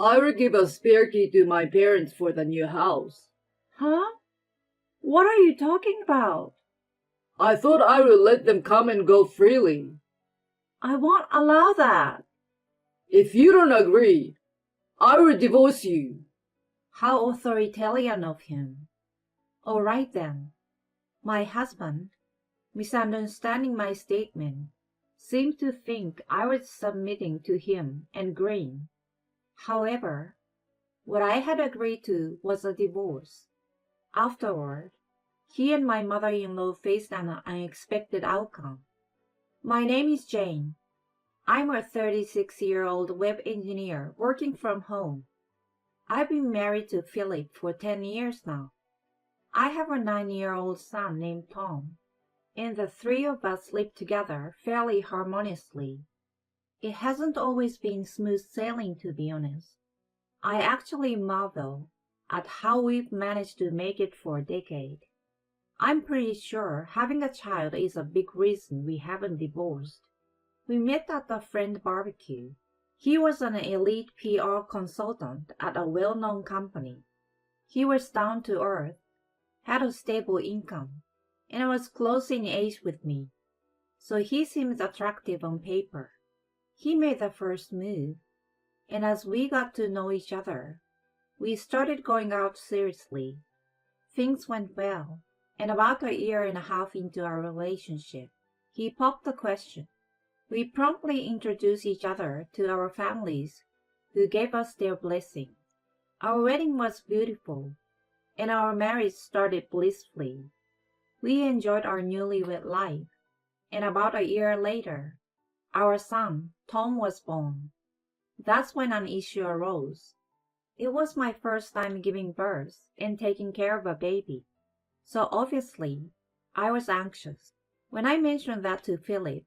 I will give a spare key to my parents for the new house. Huh? What are you talking about? I thought I would let them come and go freely. I won't allow that. If you don't agree, I will divorce you. How authoritarian of him. All right then. My husband, misunderstanding my statement, seemed to think I was submitting to him and agreeing. However, what I had agreed to was a divorce. Afterward, he and my mother-in-law faced an unexpected outcome. My name is Jane. I'm a 36-year-old web engineer working from home. I've been married to Philip for 10 years now. I have a 9-year-old son named Tom, and the three of us live together fairly harmoniously. It hasn't always been smooth sailing, to be honest. I actually marvel at how we've managed to make it for a decade. I'm pretty sure having a child is a big reason we haven't divorced. We met at a friend barbecue. He was an elite PR consultant at a well-known company. He was down to earth, had a stable income, and was close in age with me, so he seemed attractive on paper. He made the first move, and as we got to know each other, we started going out seriously. Things went well, and about a year and a half into our relationship, he popped the question. We promptly introduced each other to our families, who gave us their blessing. Our wedding was beautiful, and our marriage started blissfully. We enjoyed our newlywed life, and about a year later, our son, Tom, was born. That's when an issue arose. It was my first time giving birth and taking care of a baby, so obviously, I was anxious. When I mentioned that to Philip,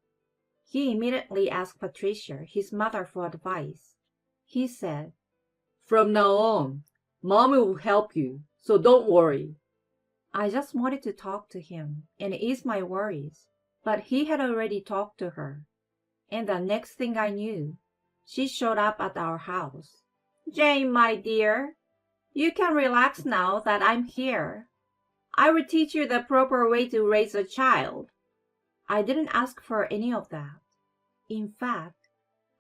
he immediately asked Patricia, his mother, for advice. He said, From now on, Mommy will help you, so don't worry. I just wanted to talk to him and ease my worries, but he had already talked to her, and the next thing I knew, she showed up at our house. Jane, my dear, you can relax now that I'm here. I will teach you the proper way to raise a child. I didn't ask for any of that. In fact,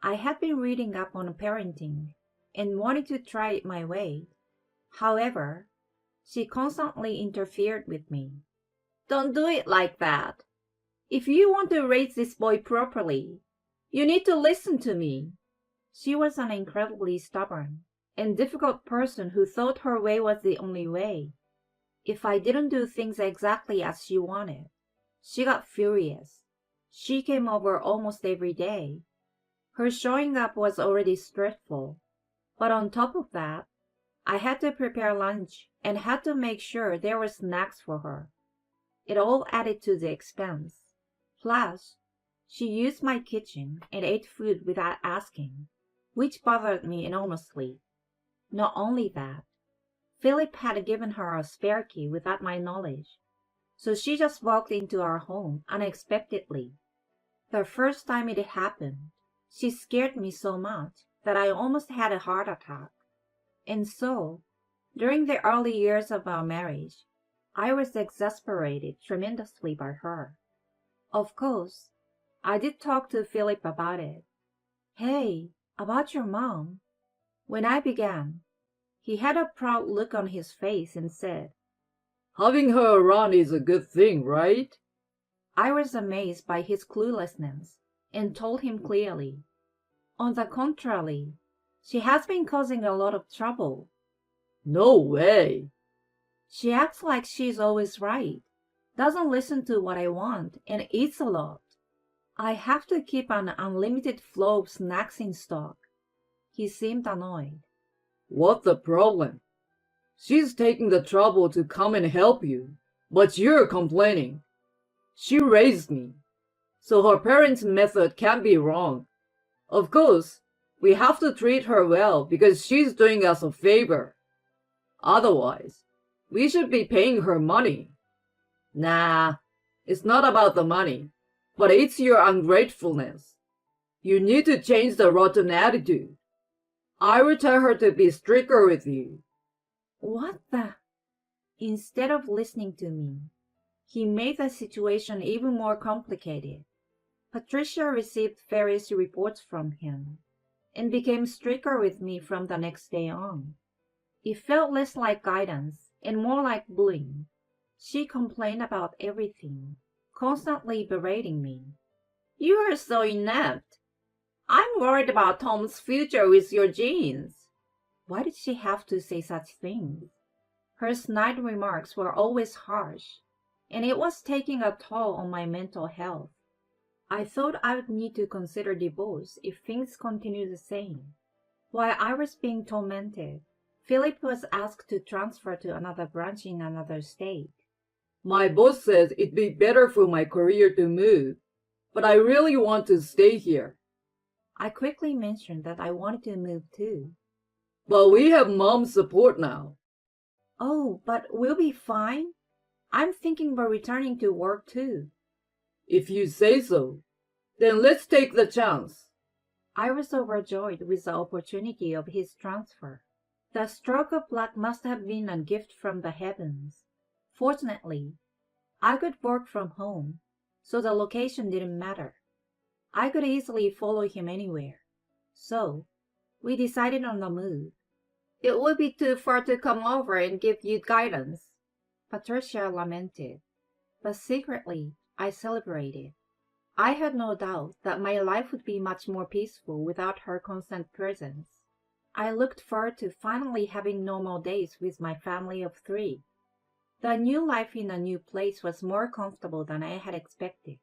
I had been reading up on parenting and wanted to try it my way. However, she constantly interfered with me. Don't do it like that. If you want to raise this boy properly, you need to listen to me. She was an incredibly stubborn and difficult person who thought her way was the only way. If I didn't do things exactly as she wanted, she got furious. She came over almost every day. Her showing up was already stressful, but on top of that, I had to prepare lunch and had to make sure there were snacks for her. It all added to the expense. Plus, she used my kitchen and ate food without asking, which bothered me enormously. Not only that, Philip had given her a spare key without my knowledge, so she just walked into our home unexpectedly. The first time it happened, she scared me so much that I almost had a heart attack. And so, during the early years of our marriage, I was exasperated tremendously by her. Of course, I did talk to Philip about it. Hey, about your mom. When I began, he had a proud look on his face and said, Having her around is a good thing, right? I was amazed by his cluelessness and told him clearly. On the contrary, she has been causing a lot of trouble. No way. She acts like she's always right, doesn't listen to what I want, and eats a lot. I have to keep an unlimited flow of snacks in stock. He seemed annoyed. What's the problem? She's taking the trouble to come and help you, but you're complaining. She raised me, so her parents' method can't be wrong. Of course, we have to treat her well because she's doing us a favor. Otherwise, we should be paying her money. Nah, it's not about the money, but it's your ungratefulness. You need to change the rotten attitude. I will tell her to be stricter with you. What the? Instead of listening to me, he made the situation even more complicated. Patricia received various reports from him and became stricter with me from the next day on. It felt less like guidance and more like bullying. She complained about everything, constantly berating me. You are so inept. I'm worried about Tom's future with your genes. Why did she have to say such things? Her snide remarks were always harsh, and it was taking a toll on my mental health. I thought I would need to consider divorce if things continued the same. While I was being tormented, Philip was asked to transfer to another branch in another state. My boss says it'd be better for my career to move, but I really want to stay here. I quickly mentioned that I wanted to move too. But we have mom's support now. Oh, but we'll be fine. I'm thinking about returning to work too. If you say so, then let's take the chance. I was overjoyed with the opportunity of his transfer. The stroke of luck must have been a gift from the heavens. Fortunately, I could work from home, so the location didn't matter. I could easily follow him anywhere. So, we decided on the move. It would be too far to come over and give you guidance, Patricia lamented. But secretly, I celebrated. I had no doubt that my life would be much more peaceful without her constant presence. I looked forward to finally having normal days with my family of 3. The new life in a new place was more comfortable than I had expected.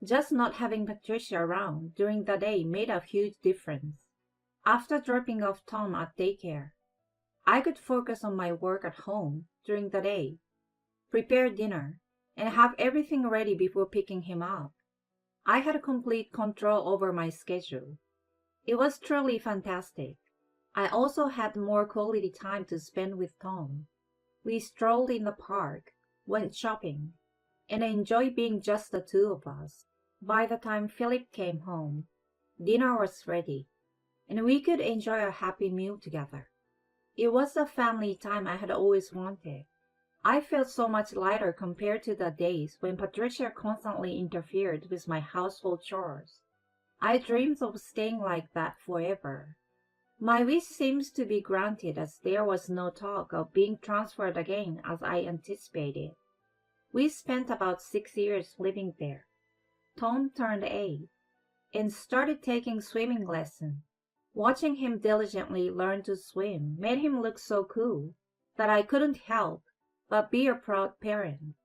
Just not having Patricia around during the day made a huge difference. After dropping off Tom at daycare, I could focus on my work at home during the day, prepare dinner, and have everything ready before picking him up. I had complete control over my schedule. It was truly fantastic. I also had more quality time to spend with Tom. We strolled in the park, went shopping, and enjoyed being just the 2 of us. By the time Philip came home, dinner was ready, and we could enjoy a happy meal together. It was the family time I had always wanted. I felt so much lighter compared to the days when Patricia constantly interfered with my household chores. I dreamed of staying like that forever. My wish seems to be granted as there was no talk of being transferred again as I anticipated. We spent about 6 years living there. Tom turned 8 and started taking swimming lessons. Watching him diligently learn to swim made him look so cool that I couldn't help but be a proud parent.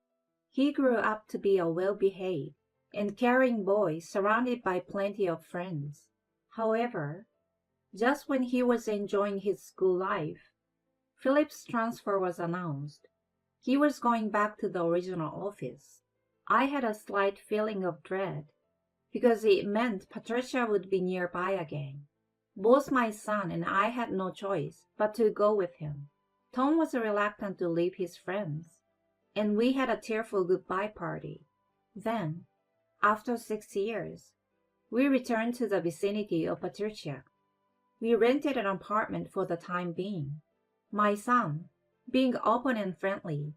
He grew up to be a well-behaved and caring boy surrounded by plenty of friends. However, just when he was enjoying his school life, Philip's transfer was announced. He was going back to the original office. I had a slight feeling of dread because it meant Patricia would be nearby again. Both my son and I had no choice but to go with him. Tom was reluctant to leave his friends, and we had a tearful goodbye party. Then, after 6 years, we returned to the vicinity of Patricia. We rented an apartment for the time being. My son, being open and friendly,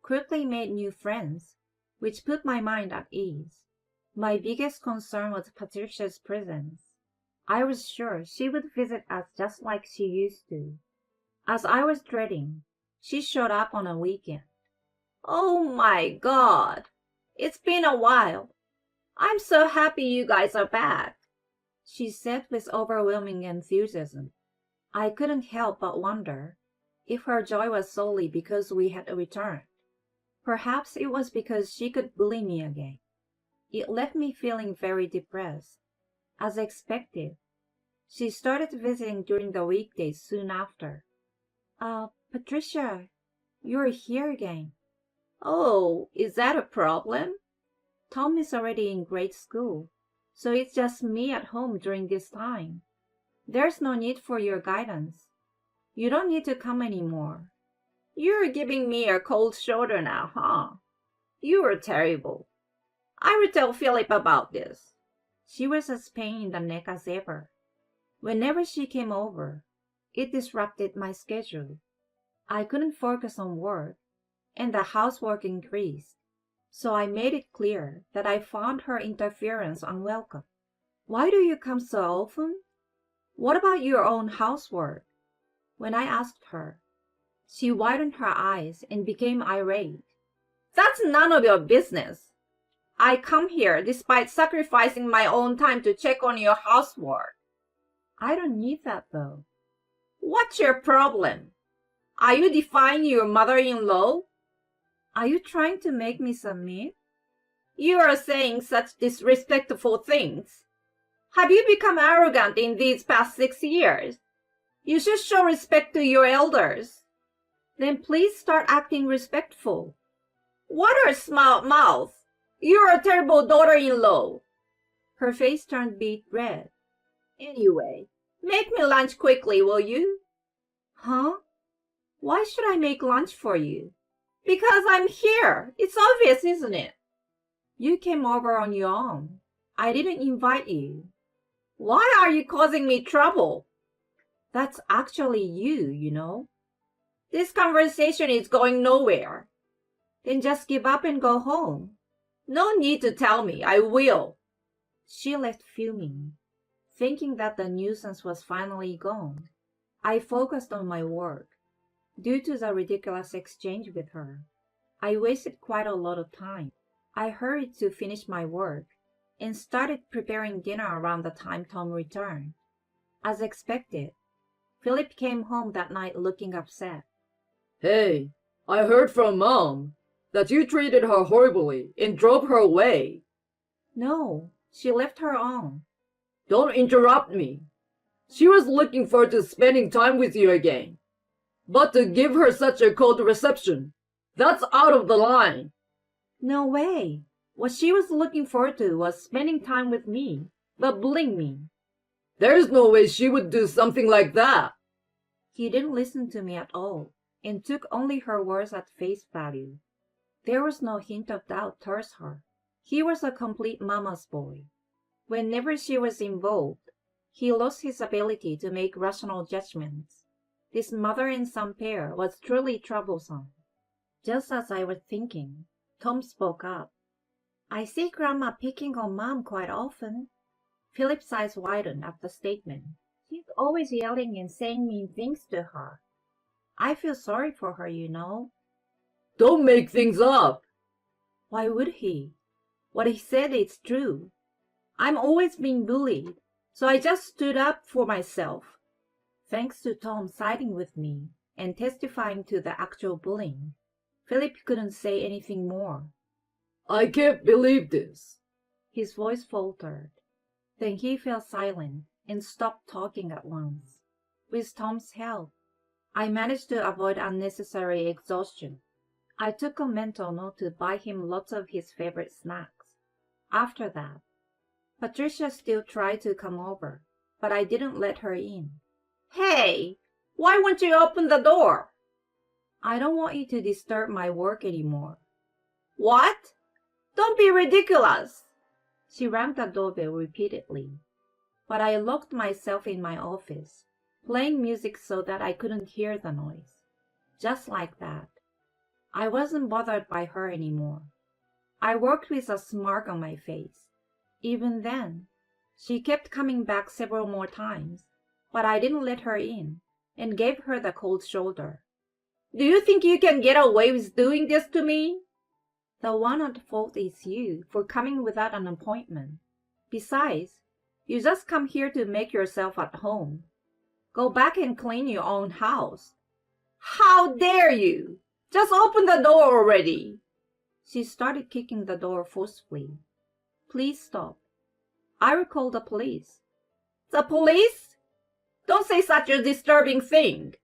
quickly made new friends, which put my mind at ease. My biggest concern was Patricia's presence. I was sure she would visit us just like she used to. As I was dreading, she showed up on a weekend. Oh my God! It's been a while. I'm so happy you guys are back, she said with overwhelming enthusiasm. I couldn't help but wonder if her joy was solely because we had returned. Perhaps it was because she could bully me again. It left me feeling very depressed. As expected, she started visiting during the weekdays soon after. Patricia, you're here again. Oh, is that a problem? Tom is already in grade school, so it's just me at home during this time. There's no need for your guidance. You don't need to come anymore. You're giving me a cold shoulder now, huh? You were terrible. I will tell Philip about this. She was as pain in the neck as ever. Whenever she came over, It disrupted my schedule. I couldn't focus on work, and the housework increased. So I made it clear that I found her interference unwelcome. Why do you come so often? What about your own housework? When I asked her, she widened her eyes and became irate. That's none of your business. I come here despite sacrificing my own time to check on your housework. I don't need that though. What's your problem? Are you defying your mother-in-law? Are you trying to make me submit? You are saying such disrespectful things. Have you become arrogant in these past 6 years? You should show respect to your elders. Then please start acting respectful. What a smart mouth! You're a terrible daughter-in-law. Her face turned beet red. Anyway, make me lunch quickly, will you? Huh? Why should I make lunch for you? Because I'm here. It's obvious, isn't it? You came over on your own. I didn't invite you. Why are you causing me trouble? That's actually you, you know. This conversation is going nowhere. Then just give up and go home. No need to tell me, I will. She left fuming, thinking that the nuisance was finally gone. I focused on my work. Due to the ridiculous exchange with her, I wasted quite a lot of time. I hurried to finish my work and started preparing dinner around the time Tom returned. As expected, Philip came home that night looking upset. Hey, I heard from Mom that you treated her horribly and drove her away. No, she left her on. Don't interrupt me. She was looking forward to spending time with you again. But to give her such a cold reception, that's out of the line. No way. What she was looking forward to was spending time with me, but bullying me. There's no way she would do something like that. He didn't listen to me at all and took only her words at face value. There was no hint of doubt towards her. He was a complete mama's boy. Whenever she was involved, he lost his ability to make rational judgments. This mother and son pair was truly troublesome. Just as I was thinking, Tom spoke up. I see Grandma picking on Mom quite often. Philip's eyes widened at the statement. She's always yelling and saying mean things to her. I feel sorry for her, you know. Don't make things up. Why would he? What he said is true. I'm always being bullied, so I just stood up for myself. Thanks to Tom siding with me and testifying to the actual bullying, Philip couldn't say anything more. I can't believe this. His voice faltered. Then he fell silent and stopped talking at once. With Tom's help, I managed to avoid unnecessary exhaustion. I took a mental note to buy him lots of his favorite snacks. After that, Patricia still tried to come over, but I didn't let her in. Hey, why won't you open the door? I don't want you to disturb my work anymore. What? Don't be ridiculous. She rang the doorbell repeatedly, but I locked myself in my office, playing music so that I couldn't hear the noise. Just like that. I wasn't bothered by her anymore. I worked with a smirk on my face. Even then, she kept coming back several more times, but I didn't let her in and gave her the cold shoulder. Do you think you can get away with doing this to me? The one at fault is you for coming without an appointment. Besides, you just come here to make yourself at home. Go back and clean your own house. How dare you! Just open the door already. She started kicking the door forcefully. Please stop. I will call the police. The police? Don't say such a disturbing thing.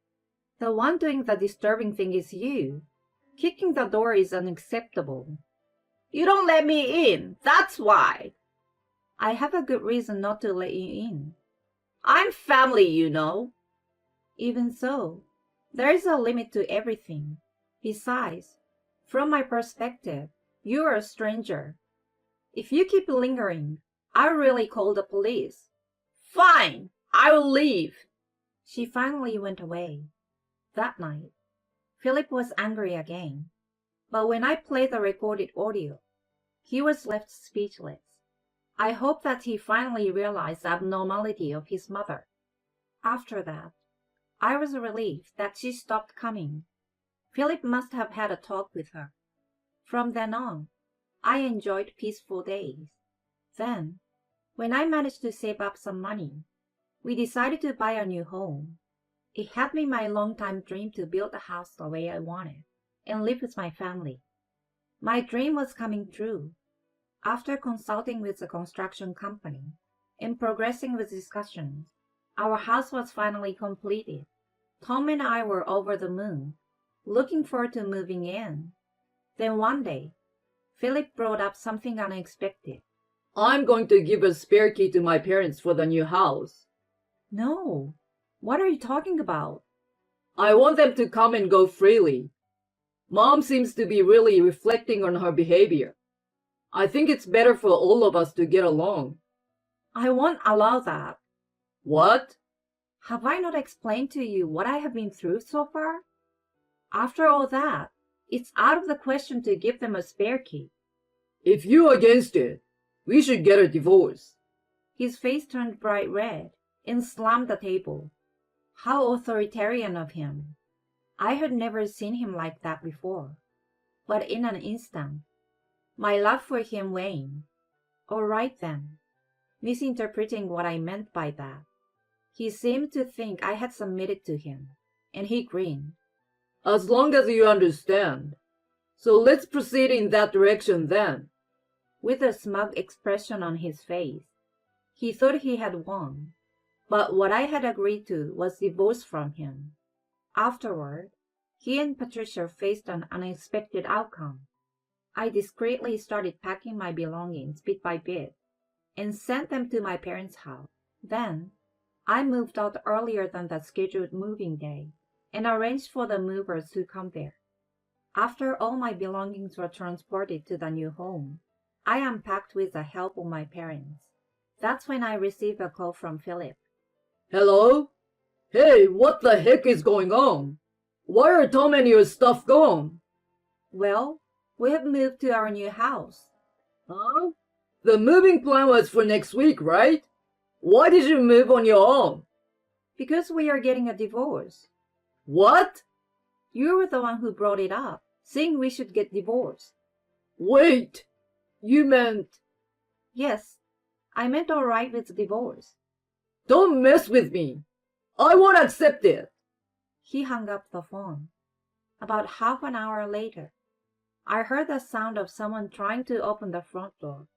The one doing the disturbing thing is you. Kicking the door is unacceptable. You don't let me in, that's why. I have a good reason not to let you in. I'm family, you know. Even so, there is a limit to everything. Besides, from my perspective, you are a stranger. If you keep lingering, I'll really call the police. Fine, I will leave. She finally went away. That night, Philip was angry again, but when I played the recorded audio, he was left speechless. I hope that he finally realized the abnormality of his mother. After that, I was relieved that she stopped coming. Philip must have had a talk with her. From then on, I enjoyed peaceful days. Then, when I managed to save up some money, we decided to buy a new home. It had been my long-time dream to build a house the way I wanted and live with my family. My dream was coming true. After consulting with the construction company and progressing with discussions, our house was finally completed. Tom and I were over the moon, looking forward to moving in. Then one day, Philip brought up something unexpected. I'm going to give a spare key to my parents for the new house. No, what are you talking about? I want them to come and go freely. Mom seems to be really reflecting on her behavior. I think it's better for all of us to get along. I won't allow that. What? Have I not explained to you what I have been through so far? After all that, it's out of the question to give them a spare key. If you're against it, we should get a divorce. His face turned bright red and slammed the table. How authoritarian of him. I had never seen him like that before. But in an instant, my love for him waned. All right then, misinterpreting what I meant by that. He seemed to think I had submitted to him, and he grinned. As long as you understand. So let's proceed in that direction then. With a smug expression on his face, he thought he had won. But what I had agreed to was divorce from him. Afterward, he and Patricia faced an unexpected outcome. I discreetly started packing my belongings bit by bit and sent them to my parents' house. Then, I moved out earlier than the scheduled moving day and arranged for the movers to come there. After all my belongings were transported to the new home, I unpacked with the help of my parents. That's when I received a call from Philip. Hello? Hey, what the heck is going on? Why are Tom and your stuff gone? Well, we have moved to our new house. Huh? The moving plan was for next week, right? Why did you move on your own? Because we are getting a divorce. What? You were the one who brought it up, saying we should get divorced. Wait, you meant... Yes, I meant all right with divorce. Don't mess with me. I won't accept it. He hung up the phone. About half an hour later, I heard the sound of someone trying to open the front door.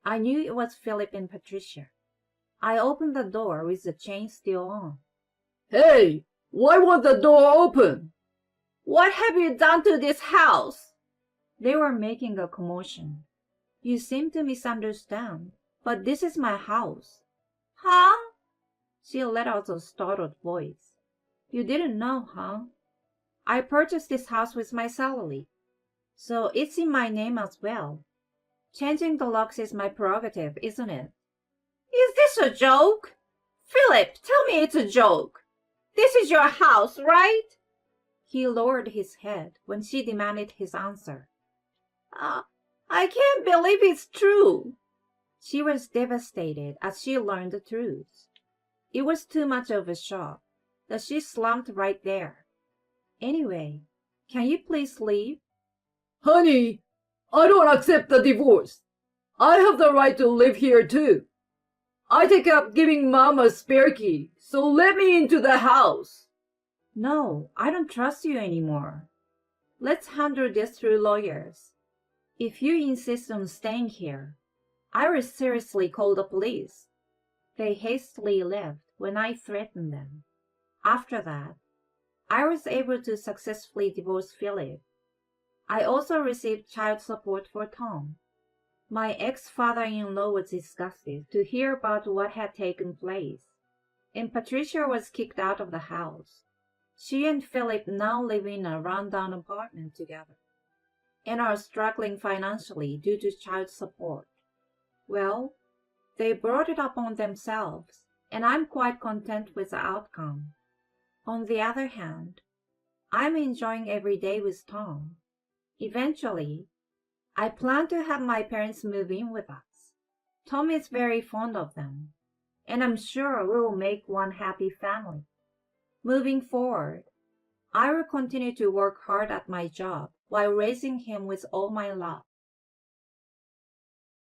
I knew it was Philip and Patricia. I opened the door with the chain still on. Hey, why won't the door open? What have you done to this house? They were making a commotion. You seem to misunderstand, but this is my house. Huh? She let out a startled voice. You didn't know, huh? I purchased this house with my salary, so it's in my name as well. Changing the locks is my prerogative, isn't it? Is this a joke? Philip, tell me it's a joke. This is your house, right? He lowered his head when she demanded his answer. I can't believe it's true. She was devastated as she learned the truth. It was too much of a shock that she slumped right there. Anyway, can you please leave? Honey, I don't accept the divorce. I have the right to live here too. I take up giving Mom a spare key, so let me into the house. No, I don't trust you anymore. Let's handle this through lawyers. If you insist on staying here, I will seriously call the police. They hastily left when I threatened them. After that, I was able to successfully divorce Philip. I also received child support for Tom. My ex-father-in-law was disgusted to hear about what had taken place, and Patricia was kicked out of the house. She and Philip now live in a rundown apartment together and are struggling financially due to child support. Well, they brought it upon themselves, and I'm quite content with the outcome. On the other hand, I'm enjoying every day with Tom. Eventually, I plan to have my parents move in with us. Tom is very fond of them, and I'm sure we will make one happy family. Moving forward, I will continue to work hard at my job while raising him with all my love.